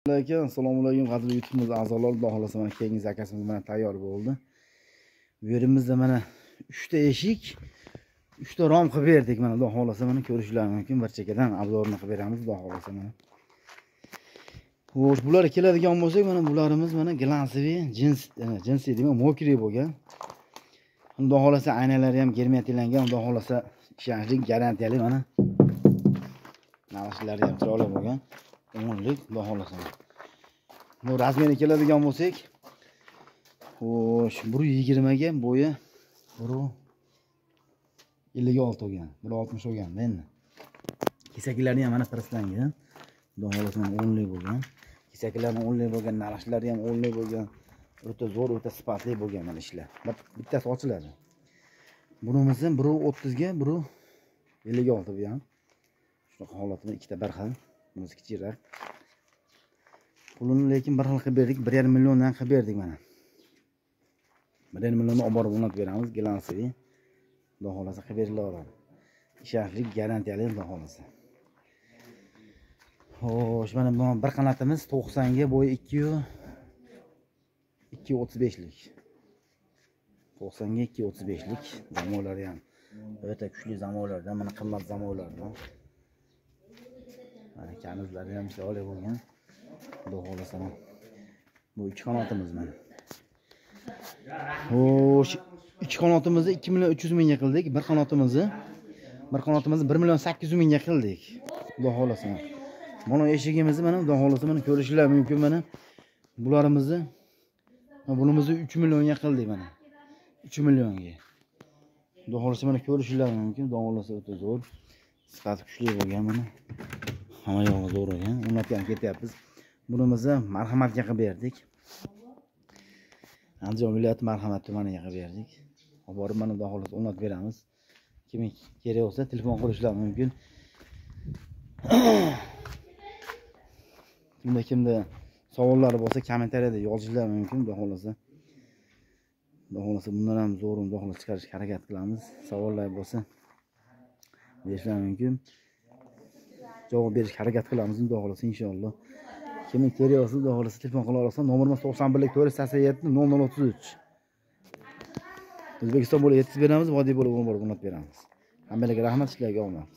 Assalomu alaykum qadrli YouTube'miz a'zolari, xudo xolasa mana keyingi zakasimiz mana tayyor bo'ldi. Bu yerimizda mana 3 ta eshik, 3 ta rom qilib berdik. Mana xudo xolasa mana ko'rishlaringiz mumkin. Bir chekkadan obzorini qilib beramiz, xudo xolasa mana. Xo'sh, bular keladigan bo'lsak, mana bularimiz mana glansiy, jinsiy demak, mokriy bo'lgan. Xudo xolasa aynalari ham germetilangan, xudo xolasa ishonchli, garantiyali mana. Naqshlari ham chiroyli bo'lgan. 10lik xudo xolasa. Bu razmeri keladigan bo'lsak, xo'sh, 120 ga bo'yi 156 bo'lgan, 160 bo'lgan endi. Kesaklari ham mana praslangan. Xudo xolasa 10lik bo'lgan. Kesaklari 10lik bo'lgan, naqshlari ham 10lik bo'lgan. O'ta zo'r, o'ta sifatli bo'lgan mana ishlar. Bittasi ochiladi. Bunimiz ham 130 ga, 156 bu ham. Shunaqa holatda ikkita bir xil. Bunisi kichikroq. Pulini lekin bir xil qilib berdik, 1,5 milliondan qilib berdik mana. 1,5 millionni olib borib o'rnatib beramiz, glansiy. Xudo xolasa qilib beriladi. Ishonchli, garantiyali xudo xolasa. Xo'sh, mana bu bir qanotimiz 90 ga, bo'yi 235lik. 90 ga 235lik. Zamonlari ham o'ta kuchli zamonlardan, mana qimmat zamonlardan. Mana kanizlari ham chiroyli bo'lgan. Xudo xolasa. Bu 2 qanotimiz mana. Xo'sh, 2 qanotimizni 2 million 300 mingga qildik. Bir qanotimizni 1 million 800 mingga qildik. Xudo xolasa. Mana eshigimizni mana xudo xolasa mana ko'rishlar mumkin mana. Bunimizni 3 millionga qildik mana. 3 millionga. Xudo xolasa mana ko'rishlar mumkin. Xudo xolasa o'ta zo'r. Sifat kuchli bo'lgan mana. Hamma yog'i zo'r ekan. O'rnatgan ketyapmiz. Bunimizni marhamatga qilib berdik. Andijon viloyati Marhamat tumaniga qilib berdik. Olib borib mana xudo xolasa o'rnatib beramiz. Kim kerak bo'lsa telefon qilishlari mumkin. Kimda savollari bo'lsa kommentariyada yozishlari mumkin, xudo xolasa. Xudo xolasa bundan ham zo'r xudo xolasa chiqarishga harakat qilamiz. Savollar bo'lsa berishlari mumkin. Javob berishga harakat qilamiz, xudo xolasa inshaalloh. Kim kerak bo'lsa xudo xolasa telefon qila olsa, nomerimiz 91 487 0033. O'zbekiston bo'ylab yetkazib beramiz, vodiy bo'lib o'rnatib beramiz. Hammalarga rahmat, sizlarga omad.